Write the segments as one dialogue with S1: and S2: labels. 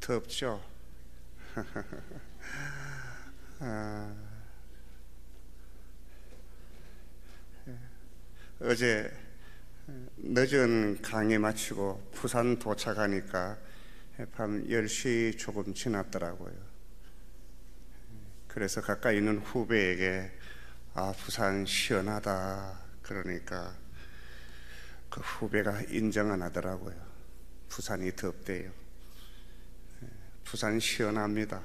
S1: 덥죠? 어제 늦은 강의 마치고 부산 도착하니까 밤 10시 조금 지났더라고요. 그래서 가까이 있는 후배에게 부산 시원하다 그러니까 그 후배가 인정 안 하더라고요. 부산이 덥대요. 부산 시원합니다.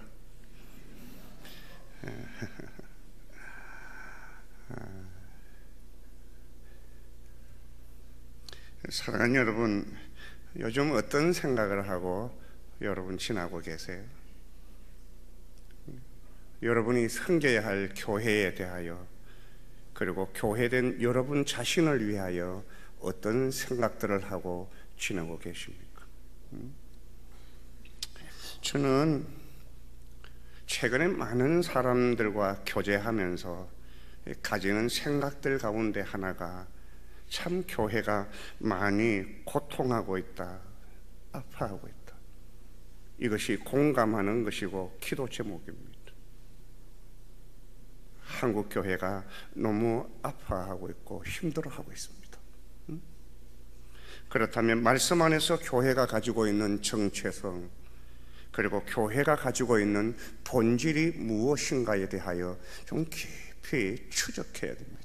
S1: 사랑하는 여러분, 요즘 어떤 생각을 하고 여러분 지나고 계세요? 여러분이 섬겨야 할 교회에 대하여, 그리고 교회된 여러분 자신을 위하여 어떤 생각들을 하고 지내고 계십니까? 저는 최근에 많은 사람들과 교제하면서 가지는 생각들 가운데 하나가 참 교회가 많이 고통하고 있다, 아파하고 있다. 이것이 공감하는 것이고 기도 제목입니다. 한국 교회가 너무 아파하고 있고 힘들어하고 있습니다. 그렇다면 말씀 안에서 교회가 가지고 있는 정체성, 그리고 교회가 가지고 있는 본질이 무엇인가에 대하여 좀 깊이 추적해야 됩니다.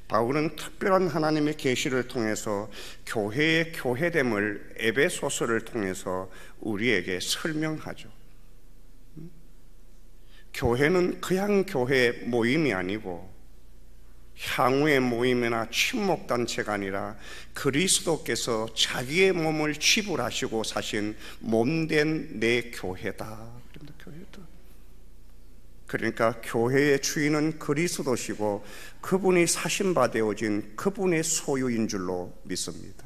S1: 바울은 특별한 하나님의 계시를 통해서 교회의 교회됨을 에베소서를 통해서 우리에게 설명하죠. 교회는 그냥 교회 모임이 아니고 향후의 모임이나 친목단체가 아니라 그리스도께서 자기의 몸을 지불하시고 사신 몸된 내 교회다. 그러니까 교회의 주인은 그리스도시고 그분이 사신 바 되어진 그분의 소유인 줄로 믿습니다.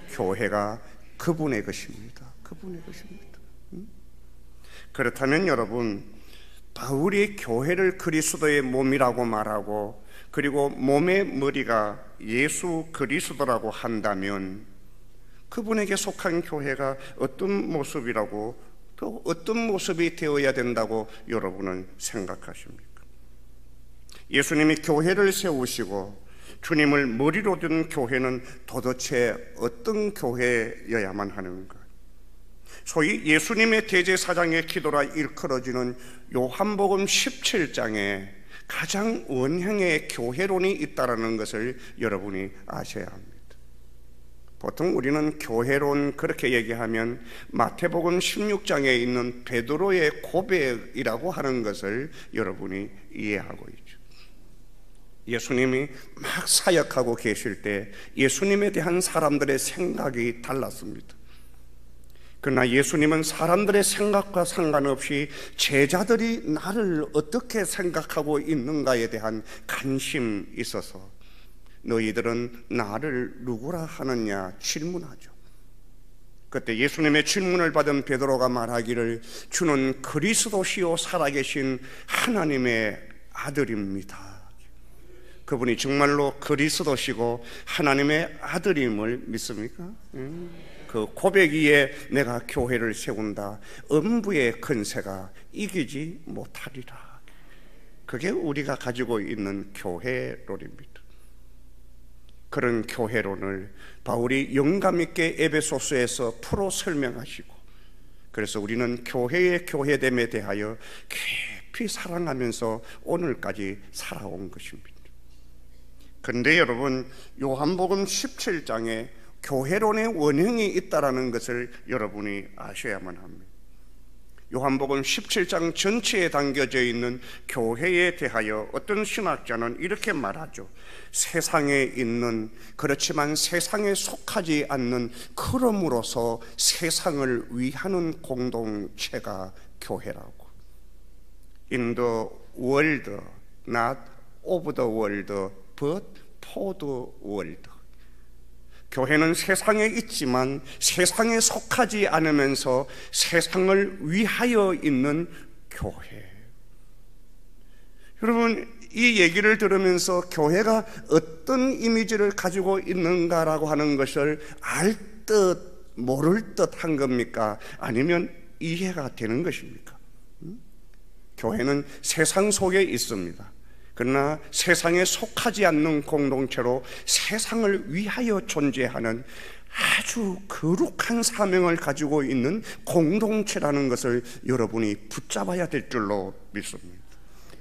S1: 교회가 그분의 것입니다. 그분의 것입니다. 그렇다면 여러분, 바울이 교회를 그리스도의 몸이라고 말하고 그리고 몸의 머리가 예수 그리스도라고 한다면 그분에게 속한 교회가 어떤 모습이라고, 또 어떤 모습이 되어야 된다고 여러분은 생각하십니까? 예수님이 교회를 세우시고 주님을 머리로 둔 교회는 도대체 어떤 교회여야만 하는가? 소위 예수님의 대제사장의 기도라 일컬어지는 요한복음 17장에 가장 원형의 교회론이 있다는 것을 여러분이 아셔야 합니다. 보통 우리는 교회론 그렇게 얘기하면 마태복음 16장에 있는 베드로의 고백이라고 하는 것을 여러분이 이해하고 있죠. 예수님이 막 사역하고 계실 때 예수님에 대한 사람들의 생각이 달랐습니다. 그러나 예수님은 사람들의 생각과 상관없이 제자들이 나를 어떻게 생각하고 있는가에 대한 관심이 있어서 너희들은 나를 누구라 하느냐 질문하죠. 그때 예수님의 질문을 받은 베드로가 말하기를 주는 그리스도시요 살아계신 하나님의 아들입니다. 그분이 정말로 그리스도시고 하나님의 아들임을 믿습니까? 그 고백 위에 내가 교회를 세운다. 음부의 근세가 이기지 못하리라. 그게 우리가 가지고 있는 교회론입니다. 그런 교회론을 바울이 영감 있게 에베소서에서 풀어 설명하시고, 그래서 우리는 교회의 교회됨에 대하여 깊이 사랑하면서 오늘까지 살아온 것입니다. 그런데 여러분, 요한복음 17장에 교회론의 원형이 있다는 것을 여러분이 아셔야만 합니다. 요한복음 17장 전체에 담겨져 있는 교회에 대하여 어떤 신학자는 이렇게 말하죠. 세상에 있는, 그렇지만 세상에 속하지 않는, 그러므로서 세상을 위하는 공동체가 교회라고. In the world, not of the world, but for the world. 교회는 세상에 있지만 세상에 속하지 않으면서 세상을 위하여 있는 교회. 여러분, 이 얘기를 들으면서 교회가 어떤 이미지를 가지고 있는가라고 하는 것을 알 듯 모를 듯 한 겁니까? 아니면 이해가 되는 것입니까? 교회는 세상 속에 있습니다. 그러나 세상에 속하지 않는 공동체로 세상을 위하여 존재하는 아주 거룩한 사명을 가지고 있는 공동체라는 것을 여러분이 붙잡아야 될 줄로 믿습니다.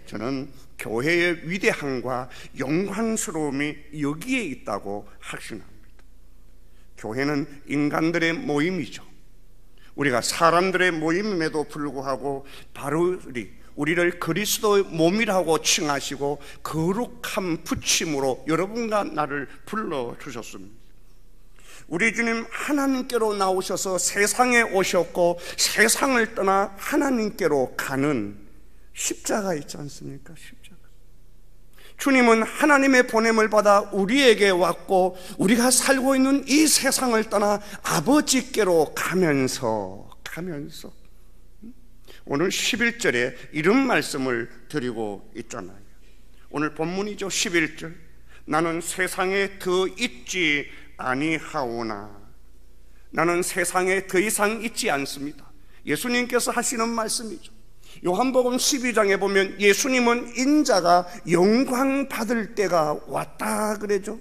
S1: 저는 교회의 위대함과 영광스러움이 여기에 있다고 확신합니다. 교회는 인간들의 모임이죠. 우리가 사람들의 모임임에도 불구하고 바울이 우리를 그리스도의 몸이라고 칭하시고 거룩한 부침으로 여러분과 나를 불러주셨습니다. 우리 주님 하나님께로 나오셔서 세상에 오셨고 세상을 떠나 하나님께로 가는 십자가 있지 않습니까? 십자가. 주님은 하나님의 보냄을 받아 우리에게 왔고 우리가 살고 있는 이 세상을 떠나 아버지께로 가면서 오늘 11절에 이런 말씀을 드리고 있잖아요. 오늘 본문이죠. 11절. 나는 세상에 더 있지 아니하오나. 나는 세상에 더 이상 있지 않습니다. 예수님께서 하시는 말씀이죠. 요한복음 12장에 보면 예수님은 인자가 영광 받을 때가 왔다 그러죠.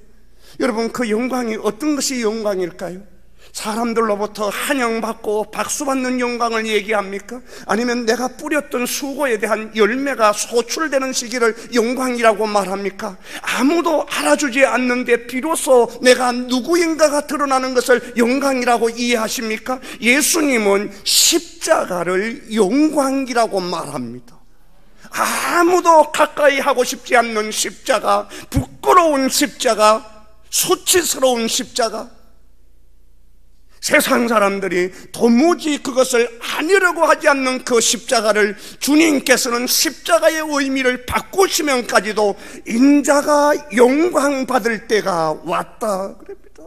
S1: 여러분, 그 영광이 어떤 것이 영광일까요? 사람들로부터 환영받고 박수받는 영광을 얘기합니까? 아니면 내가 뿌렸던 수고에 대한 열매가 소출되는 시기를 영광이라고 말합니까? 아무도 알아주지 않는데 비로소 내가 누구인가가 드러나는 것을 영광이라고 이해하십니까? 예수님은 십자가를 영광이라고 말합니다. 아무도 가까이 하고 싶지 않는 십자가, 부끄러운 십자가, 수치스러운 십자가, 세상 사람들이 도무지 그것을 아니라고 하지 않는 그 십자가를 주님께서는 십자가의 의미를 바꾸시면까지도 인자가 영광 받을 때가 왔다 그럽니다.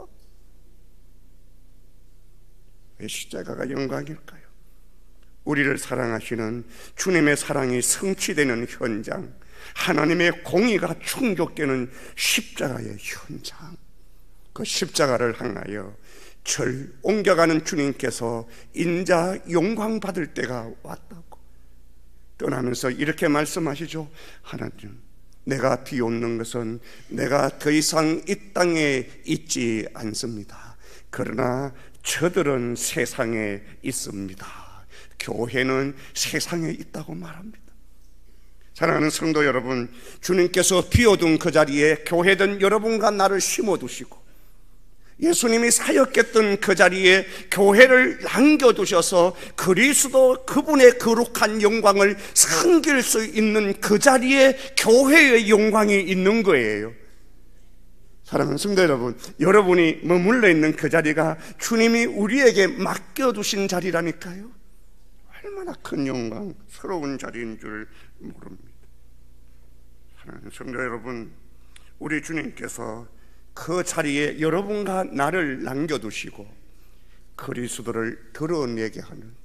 S1: 왜 십자가가 영광일까요? 우리를 사랑하시는 주님의 사랑이 성취되는 현장, 하나님의 공의가 충족되는 십자가의 현장, 그 십자가를 향하여 절 옮겨가는 주님께서 인자 영광 받을 때가 왔다고 떠나면서 이렇게 말씀하시죠. 하나님, 내가 비웃는 것은 내가 더 이상 이 땅에 있지 않습니다. 그러나 저들은 세상에 있습니다. 교회는 세상에 있다고 말합니다. 사랑하는 성도 여러분, 주님께서 비워둔 그 자리에 교회든 여러분과 나를 심어두시고 예수님이 사역했던 그 자리에 교회를 남겨두셔서 그리스도 그분의 거룩한 영광을 섬길 수 있는 그 자리에 교회의 영광이 있는 거예요. 사랑하는 성도 여러분, 여러분이 머물러 있는 그 자리가 주님이 우리에게 맡겨두신 자리라니까요. 얼마나 큰 영광스러운 자리인 줄 모릅니다. 사랑하는 성도 여러분, 우리 주님께서 그 자리에 여러분과 나를 남겨두시고 그리스도를 드러내게 하는,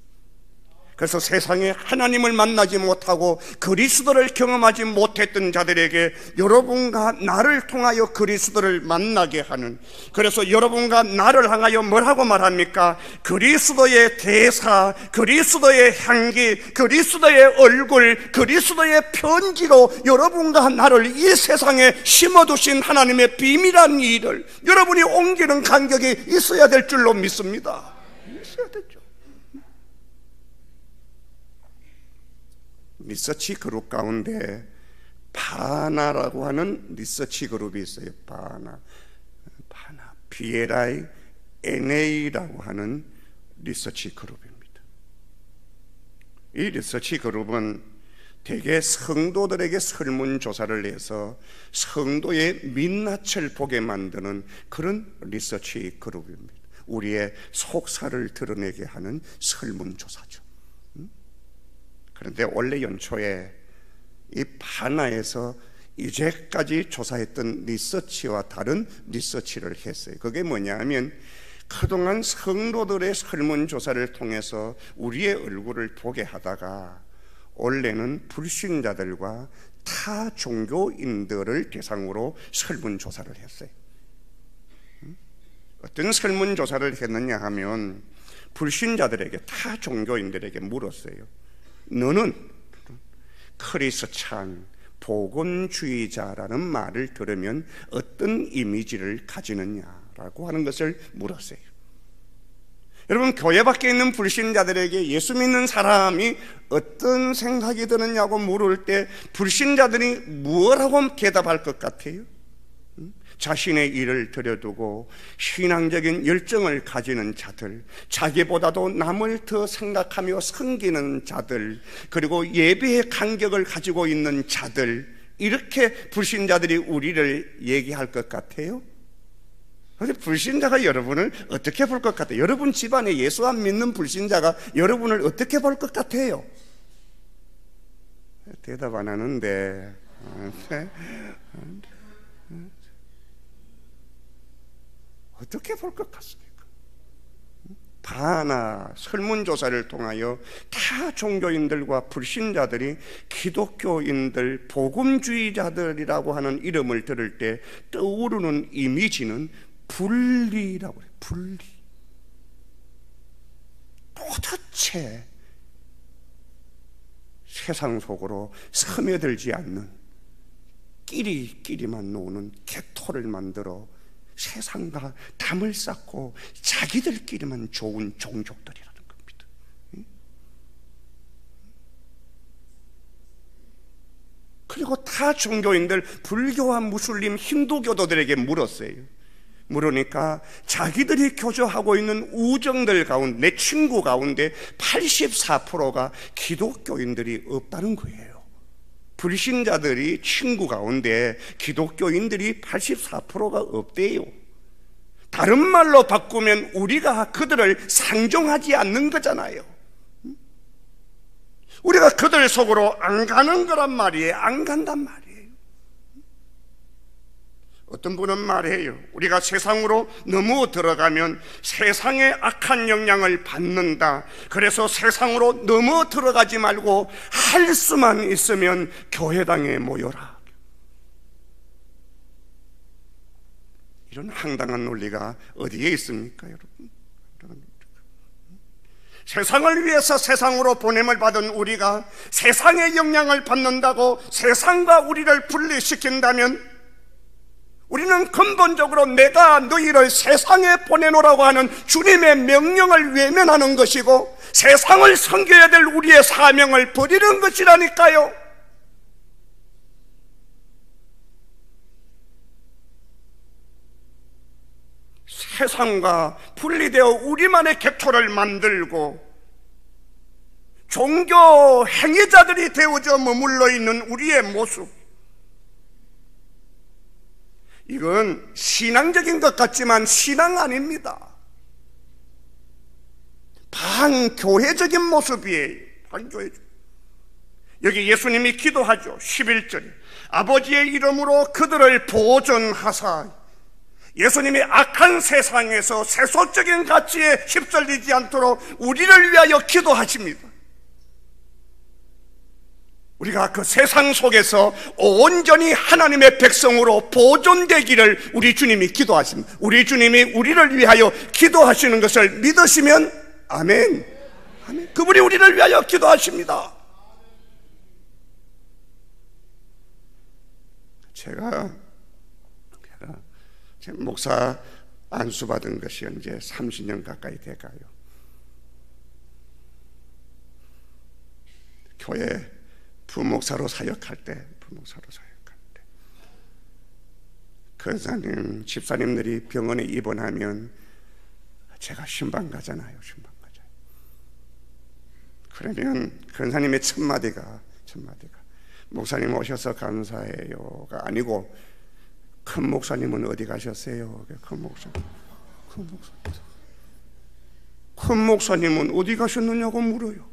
S1: 그래서 세상에 하나님을 만나지 못하고 그리스도를 경험하지 못했던 자들에게 여러분과 나를 통하여 그리스도를 만나게 하는, 그래서 여러분과 나를 향하여 뭐라고 말합니까? 그리스도의 대사, 그리스도의 향기, 그리스도의 얼굴, 그리스도의 편지로 여러분과 나를 이 세상에 심어두신 하나님의 비밀한 일을 여러분이 옮기는 간격이 있어야 될 줄로 믿습니다. 있어야 되죠. 리서치 그룹 가운데 바나라고 하는 리서치 그룹이 있어요. 바나 BLINA라고 하는 리서치 그룹입니다. 이 리서치 그룹은 대개 성도들에게 설문조사를 해서 성도의 민낯을 보게 만드는 그런 리서치 그룹입니다. 우리의 속사를 드러내게 하는 설문조사죠. 그런데 원래 연초에 이 바나에서 이제까지 조사했던 리서치와 다른 리서치를 했어요. 그게 뭐냐 하면 그동안 성도들의 설문조사를 통해서 우리의 얼굴을 보게 하다가 원래는 불신자들과 타 종교인들을 대상으로 설문조사를 했어요. 어떤 설문조사를 했느냐 하면 불신자들에게, 타 종교인들에게 물었어요. 너는 크리스찬, 복음주의자라는 말을 들으면 어떤 이미지를 가지느냐라고 하는 것을 물었어요. 여러분, 교회 밖에 있는 불신자들에게 예수 믿는 사람이 어떤 생각이 드느냐고 물을 때 불신자들이 뭐라고 대답할 것 같아요? 자신의 일을 들여두고 신앙적인 열정을 가지는 자들, 자기보다도 남을 더 생각하며 섬기는 자들, 그리고 예배의 간격을 가지고 있는 자들, 이렇게 불신자들이 우리를 얘기할 것 같아요. 그런데 불신자가 여러분을 어떻게 볼 것 같아요? 여러분 집안에 예수 안 믿는 불신자가 여러분을 어떻게 볼 것 같아요? 대답 안 하는데 어떻게 볼 것 같습니까? 바나 설문조사를 통하여 타 종교인들과 불신자들이 기독교인들, 복음주의자들이라고 하는 이름을 들을 때 떠오르는 이미지는 분리라고 해요. 분리. 도대체 세상 속으로 스며들지 않는 끼리끼리만 노는 개토를 만들어 세상과 담을 쌓고 자기들끼리만 좋은 종족들이라는 겁니다. 그리고 타 종교인들, 불교와 무슬림, 힌두교도들에게 물었어요. 물으니까 자기들이 교조하고 있는 우정들 가운데, 내 친구 가운데 84%가 기독교인들이 없다는 거예요. 불신자들이 친구 가운데 기독교인들이 84%가 없대요. 다른 말로 바꾸면 우리가 그들을 상종하지 않는 거잖아요. 우리가 그들 속으로 안 가는 거란 말이에요. 안 간단 말이에요. 어떤 분은 말해요. 우리가 세상으로 너무 들어가면 세상의 악한 영향을 받는다. 그래서 세상으로 너무 들어가지 말고 할 수만 있으면 교회당에 모여라. 이런 황당한 논리가 어디에 있습니까, 여러분? 세상을 위해서 세상으로 보냄을 받은 우리가 세상의 영향을 받는다고 세상과 우리를 분리시킨다면 우리는 근본적으로 내가 너희를 세상에 보내노라고 하는 주님의 명령을 외면하는 것이고 세상을 섬겨야 될 우리의 사명을 버리는 것이라니까요. 세상과 분리되어 우리만의 객토를 만들고 종교 행위자들이 되어져 머물러 있는 우리의 모습, 이건 신앙적인 것 같지만 신앙 아닙니다. 반교회적인 모습이에요. 반교회적. 여기 예수님이 기도하죠. 11절에 아버지의 이름으로 그들을 보존하사, 예수님이 악한 세상에서 세속적인 가치에 휩쓸리지 않도록 우리를 위하여 기도하십니다. 우리가 그 세상 속에서 온전히 하나님의 백성으로 보존되기를 우리 주님이 기도하십니다. 우리 주님이 우리를 위하여 기도하시는 것을 믿으시면 아멘. 아멘. 그분이 우리를 위하여 기도하십니다. 제가 목사 안수받은 것이 이제 30년 가까이 돼가요. 교회 부목사로 사역할 때 근사님, 집사님들이 병원에 입원하면 제가 신방 가잖아요. 그러면 근사님의 첫 마디가 목사님 오셔서 감사해요가 아니고 큰 목사님은 어디 가셨어요? 큰 목사님은 어디 가셨느냐고 물어요.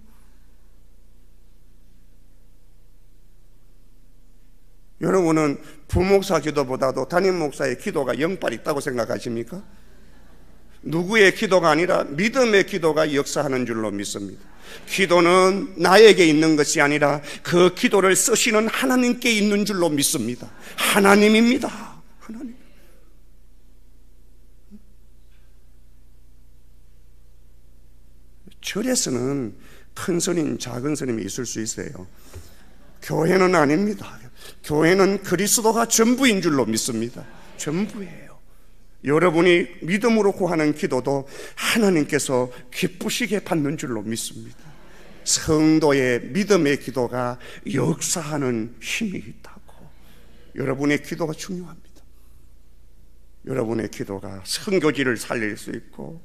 S1: 여러분은 부목사 기도보다도 담임 목사의 기도가 영빨 있다고 생각하십니까? 누구의 기도가 아니라 믿음의 기도가 역사하는 줄로 믿습니다. 기도는 나에게 있는 것이 아니라 그 기도를 쓰시는 하나님께 있는 줄로 믿습니다. 하나님입니다. 하나님. 절에서는 큰 스님, 작은 스님이 있을 수 있어요. 교회는 아닙니다. 교회는 그리스도가 전부인 줄로 믿습니다. 전부예요. 여러분이 믿음으로 구하는 기도도 하나님께서 기쁘시게 받는 줄로 믿습니다. 성도의 믿음의 기도가 역사하는 힘이 있다고. 여러분의 기도가 중요합니다. 여러분의 기도가 선교지를 살릴 수 있고,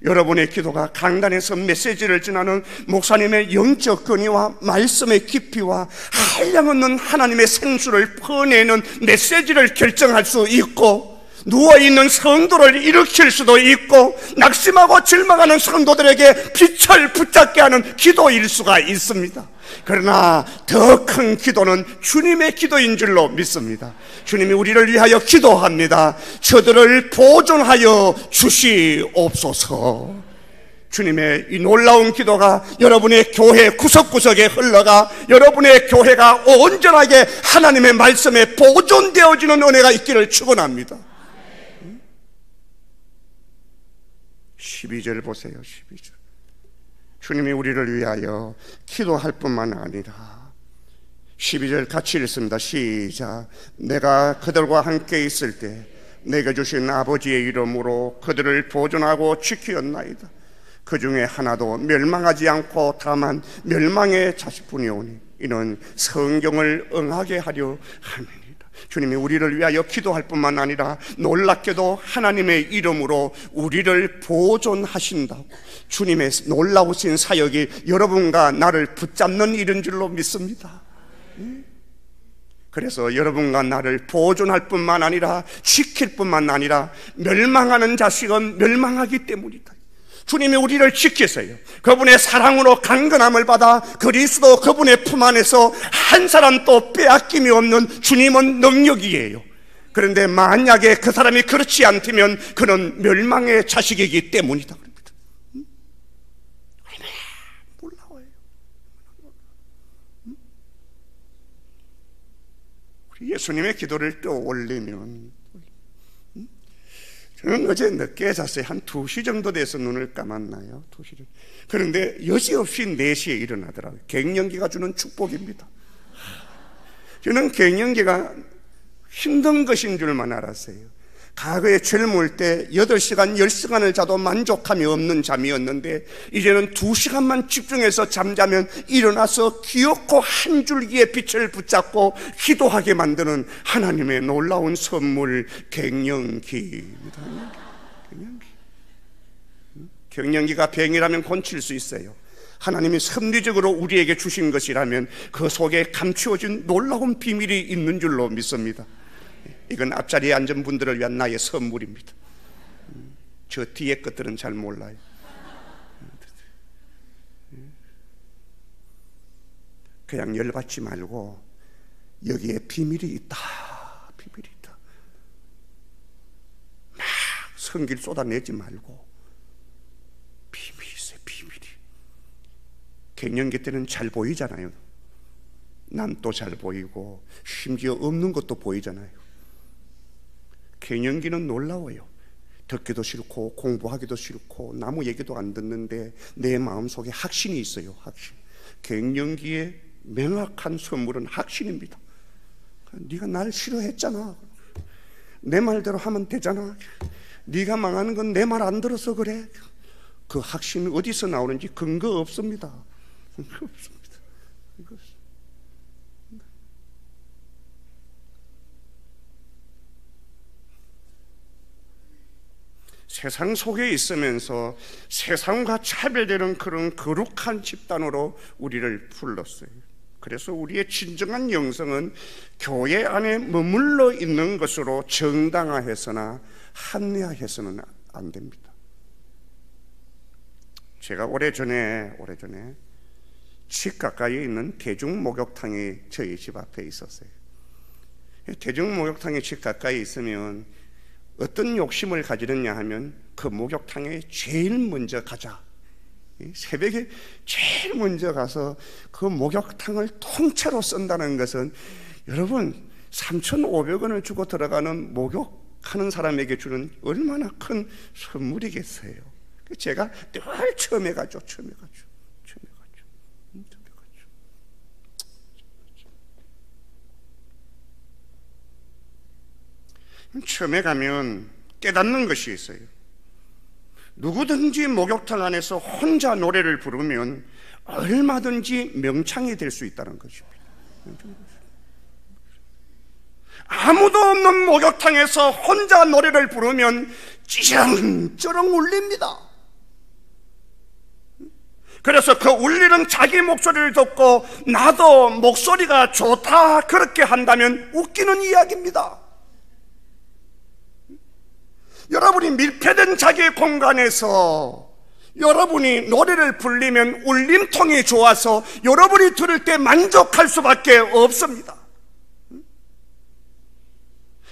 S1: 여러분의 기도가 강단에서 메시지를 전하는 목사님의 영적 권위와 말씀의 깊이와 한량없는 하나님의 생수를 퍼내는 메시지를 결정할 수 있고, 누워있는 성도를 일으킬 수도 있고, 낙심하고 절망하는 성도들에게 빛을 붙잡게 하는 기도일 수가 있습니다. 그러나 더 큰 기도는 주님의 기도인 줄로 믿습니다. 주님이 우리를 위하여 기도합니다. 저들을 보존하여 주시옵소서. 주님의 이 놀라운 기도가 여러분의 교회 구석구석에 흘러가 여러분의 교회가 온전하게 하나님의 말씀에 보존되어지는 은혜가 있기를 축원합니다. 12절 보세요. 12절. 주님이 우리를 위하여 기도할 뿐만 아니라 12절 같이 읽습니다. 시작. 내가 그들과 함께 있을 때 내게 주신 아버지의 이름으로 그들을 보존하고 지키었나이다. 그 중에 하나도 멸망하지 않고 다만 멸망의 자식뿐이오니 이는 성경을 응하게 하려 함이니라. 주님이 우리를 위하여 기도할 뿐만 아니라 놀랍게도 하나님의 이름으로 우리를 보존하신다고. 주님의 놀라우신 사역이 여러분과 나를 붙잡는 일인 줄로 믿습니다. 그래서 여러분과 나를 보존할 뿐만 아니라 지킬 뿐만 아니라 멸망하는 자식은 멸망하기 때문이다. 주님이 우리를 지키세요. 그분의 사랑으로 강건함을 받아 그리스도 그분의 품 안에서 한 사람도 빼앗김이 없는 주님은 능력이에요. 그런데 만약에 그 사람이 그렇지 않다면 그는 멸망의 자식이기 때문이다. 놀라워요. 우리 예수님의 기도를 떠올리면, 저는 어제 늦게 잤어요. 한 2시 정도 돼서 눈을 감았나요? 2시 정도. 그런데 여지없이 4시에 일어나더라고요. 갱년기가 주는 축복입니다. 저는 갱년기가 힘든 것인 줄만 알았어요. 과거에 젊을 때 8시간, 10시간을 자도 만족함이 없는 잠이었는데 이제는 2시간만 집중해서 잠자면 일어나서 기어코 한 줄기의 빛을 붙잡고 기도하게 만드는 하나님의 놀라운 선물, 갱년기입니다. 갱년기가 병이라면 고칠 수 있어요. 하나님이 섭리적으로 우리에게 주신 것이라면 그 속에 감추어진 놀라운 비밀이 있는 줄로 믿습니다. 이건 앞자리에 앉은 분들을 위한 나의 선물입니다. 저 뒤에 것들은 잘 몰라요. 그냥 열받지 말고 여기에 비밀이 있다. 비밀이 있다. 막 성길 쏟아내지 말고 비밀이 있어요. 비밀이. 갱년기 때는 잘 보이잖아요. 남도 잘 보이고 심지어 없는 것도 보이잖아요. 갱년기는 놀라워요. 듣기도 싫고 공부하기도 싫고 나무 얘기도 안 듣는데 내 마음속에 확신이 있어요. 확신. 갱년기의 명확한 선물은 확신입니다. 네가 날 싫어했잖아. 내 말대로 하면 되잖아. 네가 망하는 건 내 말 안 들어서 그래. 그 확신은 어디서 나오는지 근거 없습니다. 근거 없습니다. 근거 없습니다. 세상 속에 있으면서 세상과 차별되는 그런 거룩한 집단으로 우리를 불렀어요. 그래서 우리의 진정한 영성은 교회 안에 머물러 있는 것으로 정당화해서나 합리화해서는 안 됩니다. 제가 오래전에 집 가까이에 있는 대중목욕탕이 저희 집 앞에 있었어요. 대중목욕탕이 집 가까이 있으면 어떤 욕심을 가지느냐 하면 그 목욕탕에 제일 먼저 가자. 새벽에 제일 먼저 가서 그 목욕탕을 통째로 쓴다는 것은 여러분 3,500원을 주고 들어가는 목욕하는 사람에게 주는 얼마나 큰 선물이겠어요. 제가 늘 처음에 가죠. 처음에 가면 깨닫는 것이 있어요. 누구든지 목욕탕 안에서 혼자 노래를 부르면 얼마든지 명창이 될 수 있다는 것입니다. 아무도 없는 목욕탕에서 혼자 노래를 부르면 찌렁찌렁 울립니다. 그래서 그 울리는 자기 목소리를 듣고 나도 목소리가 좋다 그렇게 한다면 웃기는 이야기입니다. 여러분이 밀폐된 자기 공간에서 여러분이 노래를 부르면 울림통이 좋아서 여러분이 들을 때 만족할 수밖에 없습니다.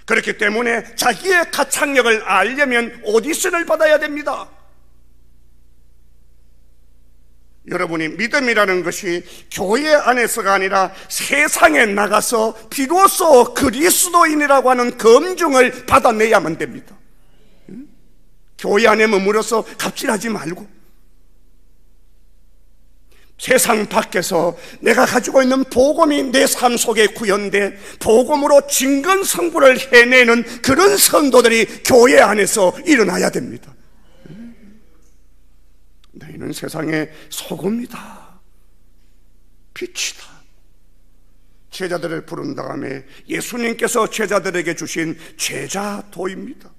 S1: 그렇기 때문에 자기의 가창력을 알려면 오디션을 받아야 됩니다. 여러분이 믿음이라는 것이 교회 안에서가 아니라 세상에 나가서 비로소 그리스도인이라고 하는 검증을 받아내야만 됩니다. 교회 안에 머물러서 갑질하지 말고 세상 밖에서 내가 가지고 있는 복음이 내 삶 속에 구현돼 복음으로 진건성부를 해내는 그런 성도들이 교회 안에서 일어나야 됩니다. 너희는 세상의 소금이다, 빛이다. 제자들을 부른 다음에 예수님께서 제자들에게 주신 제자도입니다.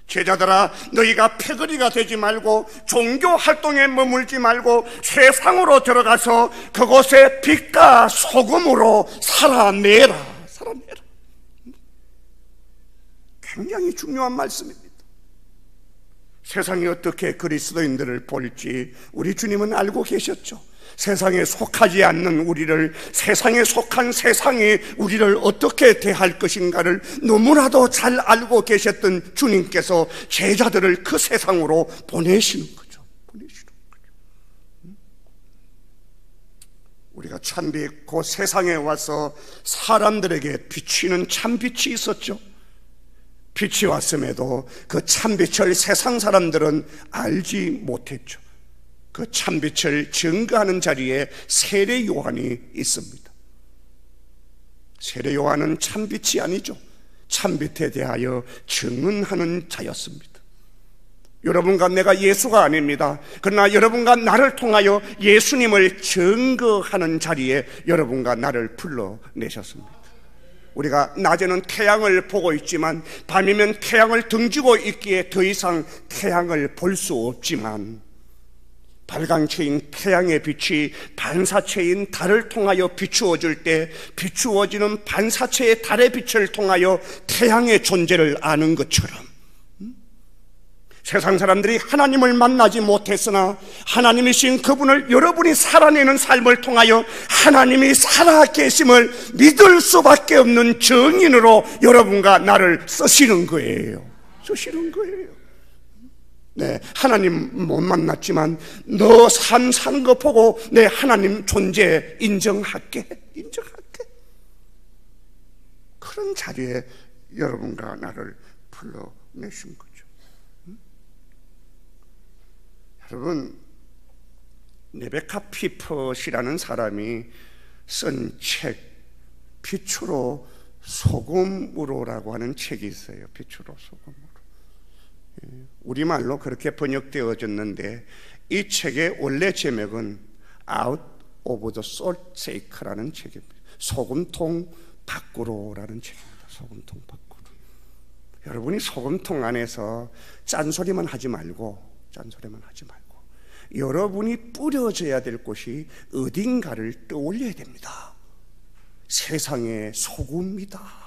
S1: 제자들아, 너희가 패거리가 되지 말고 종교 활동에 머물지 말고 세상으로 들어가서 그곳에 빛과 소금으로 살아내라. 굉장히 중요한 말씀입니다. 세상이 어떻게 그리스도인들을 볼지 우리 주님은 알고 계셨죠. 세상에 속하지 않는 우리를, 세상에 속한 세상이 우리를 어떻게 대할 것인가를 너무나도 잘 알고 계셨던 주님께서 제자들을 그 세상으로 보내시는 거죠. 우리가 참빛, 그 세상에 와서 사람들에게 비치는 참빛이 있었죠. 빛이 왔음에도 그 참빛을 세상 사람들은 알지 못했죠. 그 참빛을 증거하는 자리에 세례 요한이 있습니다. 세례 요한은 참빛이 아니죠. 참빛에 대하여 증언하는 자였습니다. 여러분과 내가 예수가 아닙니다. 그러나 여러분과 나를 통하여 예수님을 증거하는 자리에 여러분과 나를 불러내셨습니다. 우리가 낮에는 태양을 보고 있지만 밤이면 태양을 등지고 있기에 더 이상 태양을 볼 수 없지만 발광체인 태양의 빛이 반사체인 달을 통하여 비추어질 때 비추어지는 반사체의 달의 빛을 통하여 태양의 존재를 아는 것처럼 세상 사람들이 하나님을 만나지 못했으나 하나님이신 그분을 여러분이 살아내는 삶을 통하여 하나님이 살아계심을 믿을 수밖에 없는 증인으로 여러분과 나를 쓰시는 거예요. 네, 하나님 못 만났지만 너 삶 사는 거 보고 내 하나님 존재 인정할게. 그런 자리에 여러분과 나를 불러내신 거죠. 여러분, 레베카 피퍼시라는 사람이 쓴 책, 빛으로 소금으로라고 하는 책이 있어요. 빛으로 소금으로. 우리말로 그렇게 번역되어졌는데 이 책의 원래 제목은 Out of the Salt Shaker라는 책입니다. 소금통 밖으로라는 책입니다. 소금통 밖으로. 여러분이 소금통 안에서 짠소리만 하지 말고 여러분이 뿌려져야 될 곳이 어딘가를 떠올려야 됩니다. 세상의 소금이다.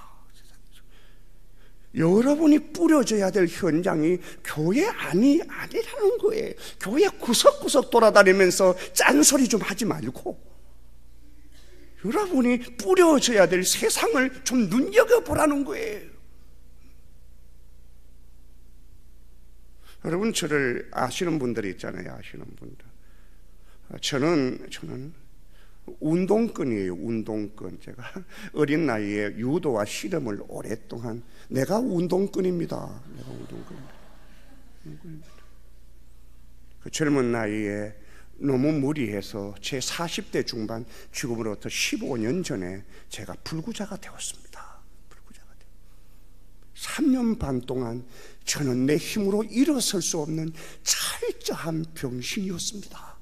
S1: 여러분이 뿌려져야 될 현장이 교회 아니라는 거예요. 교회 구석구석 돌아다니면서 짠소리 좀 하지 말고 여러분이 뿌려져야 될 세상을 좀 눈여겨보라는 거예요. 여러분, 저를 아시는 분들이 있잖아요. 아시는 분들. 저는 운동권이에요. 운동권. 제가 어린 나이에 유도와 씨름을 오랫동안 내가 운동권입니다. 그 젊은 나이에 너무 무리해서 제 40대 중반, 지금으로부터 15년 전에 제가 불구자가 되었습니다. 불구자가 되었습니다. 3년 반 동안 저는 내 힘으로 일어설 수 없는 철저한 병신이었습니다.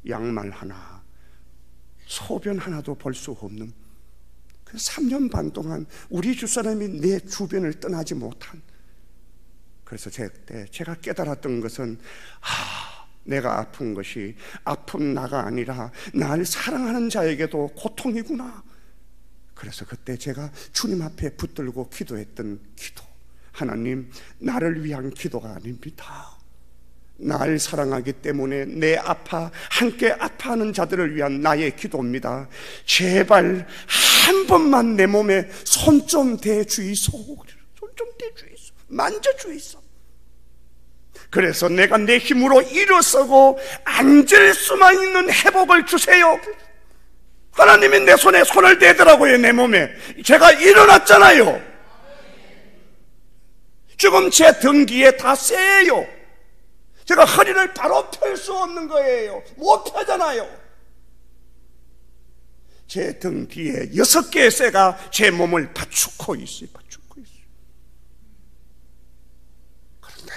S1: 양말 하나, 소변 하나도 볼 수 없는, 그 3년 반 동안 우리 집사람이 내 주변을 떠나지 못한. 그래서 제가 깨달았던 것은 내가 아픈 것이 아픈 나가 아니라 날 사랑하는 자에게도 고통이구나. 그래서 그때 제가 주님 앞에 붙들고 기도했던 기도, 하나님, 나를 위한 기도가 아닙니다. 날 사랑하기 때문에 함께 아파하는 자들을 위한 나의 기도입니다. 제발 한 번만 내 몸에 손 좀 대주이소. 손 좀 대주이소. 만져주이소. 그래서 내가 내 힘으로 일어서고 앉을 수만 있는 회복을 주세요. 하나님이 내 손에 손을 대더라고요. 내 몸에. 제가 일어났잖아요. 지금 제 등 뒤에 다 쎄요. 제가 허리를 바로 펼 수 없는 거예요. 못 펴잖아요. 제 등 뒤에 6개의 쇠가 제 몸을 받치고 있어요. 그런데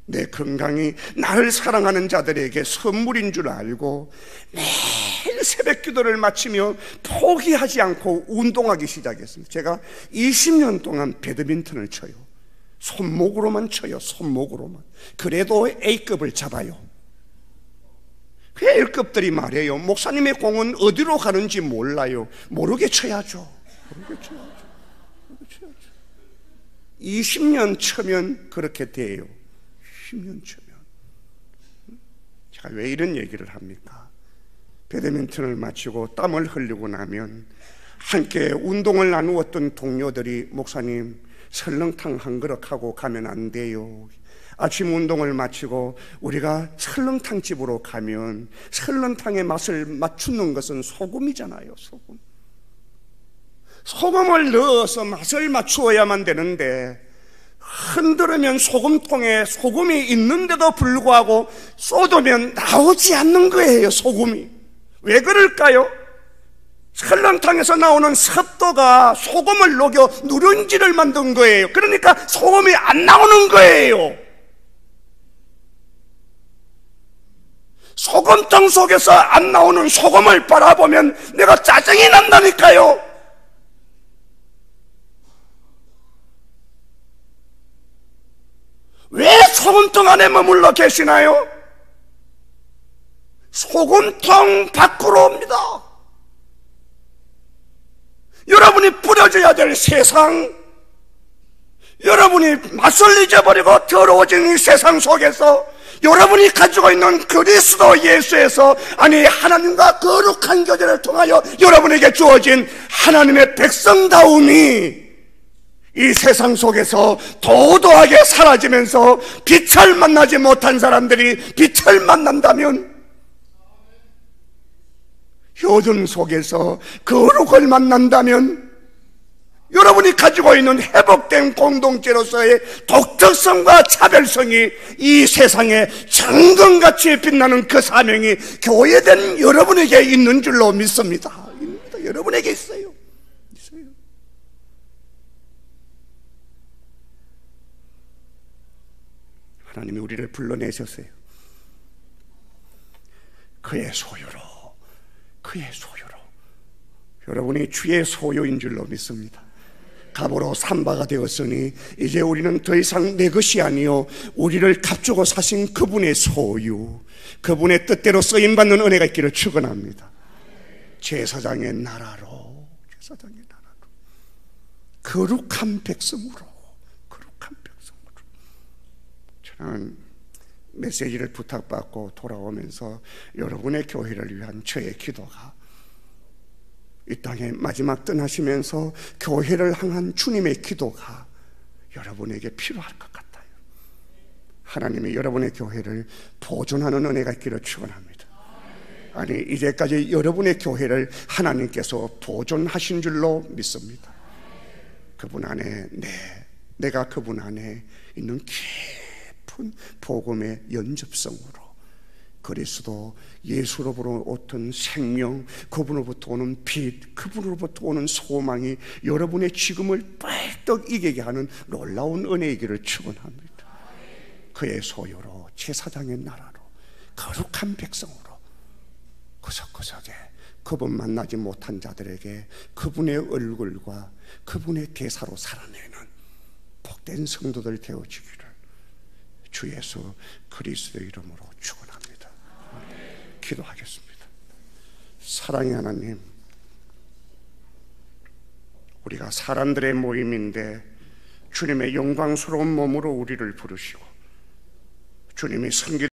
S1: 내 건강이 나를 사랑하는 자들에게 선물인 줄 알고 매일 새벽 기도를 마치며 포기하지 않고 운동하기 시작했습니다. 제가 20년 동안 배드민턴을 쳐요. 손목으로만 쳐요. 손목으로만. 그래도 A급을 잡아요. 그 A급들이 말해요. 목사님의 공은 어디로 가는지 몰라요. 모르게 쳐야죠. 20년 쳐면 그렇게 돼요. 10년 쳐면. 제가 왜 이런 얘기를 합니까? 배드민턴을 마치고 땀을 흘리고 나면 함께 운동을 나누었던 동료들이, 목사님, 설렁탕 한 그릇 하고 가면 안 돼요. 아침 운동을 마치고 우리가 설렁탕 집으로 가면 설렁탕의 맛을 맞추는 것은 소금이잖아요. 소금을 넣어서 맛을 맞추어야만 되는데, 흔들으면 소금통에 소금이 있는데도 불구하고 쏟으면 나오지 않는 거예요. 소금이. 왜 그럴까요? 설렁탕에서 나오는 습도가 소금을 녹여 누룽지를 만든 거예요. 그러니까 소금이 안 나오는 거예요. 소금탕 속에서 안 나오는 소금을 바라보면 내가 짜증이 난다니까요. 왜 소금통 안에 머물러 계시나요? 소금통 밖으로 옵니다. 여러분이 뿌려져야 될 세상, 여러분이 맛을 잊어버리고 더러워진 이 세상 속에서 여러분이 가지고 있는 그리스도 예수에서, 아니 하나님과 거룩한 교제를 통하여 여러분에게 주어진 하나님의 백성다움이 이 세상 속에서 도도하게 사라지면서 빛을 만나지 못한 사람들이 빛을 만난다면, 어둠 속에서 거룩을 만난다면, 여러분이 가지고 있는 회복된 공동체로서의 독특성과 차별성이 이 세상에 정금같이 빛나는 그 사명이 교회된 여러분에게 있는 줄로 믿습니다. 여러분에게 있어요. 하나님이 우리를 불러내셨어요. 그의 소유로. 여러분이 주의 소유인 줄로 믿습니다. 값으로 산바가 되었으니 이제 우리는 더 이상 내 것이 아니요 우리를 값주고 사신 그분의 소유, 그분의 뜻대로 쓰임받는 은혜가 있기를 축원합니다. 제사장의 나라로 거룩한 백성으로. 저는 메시지를 부탁받고 돌아오면서 여러분의 교회를 위한 저의 기도가, 이 땅에 마지막 떠나시면서 교회를 향한 주님의 기도가 여러분에게 필요할 것 같아요. 하나님이 여러분의 교회를 보존하는 은혜가 있기를 축원합니다. 아니, 이제까지 여러분의 교회를 하나님께서 보존하신 줄로 믿습니다. 그분 안에 내가 그분 안에 있는 깊은 깊은 복음의 연접성으로 그리스도 예수로부터 오는 생명, 그분으로부터 오는 빛, 그분으로부터 오는 소망이 여러분의 지금을 뻘떡 이기게 하는 놀라운 은혜이기를 축원합니다. 그의 소유로 제사장의 나라로 거룩한 백성으로 구석구석에 그분 만나지 못한 자들에게 그분의 얼굴과 그분의 대사로 살아내는 복된 성도들 되어지기를 주 예수 그리스도의 이름으로 축원합니다. 기도하겠습니다. 사랑의 하나님, 우리가 사람들의 모임인데 주님의 영광스러운 몸으로 우리를 부르시고 주님이 섬기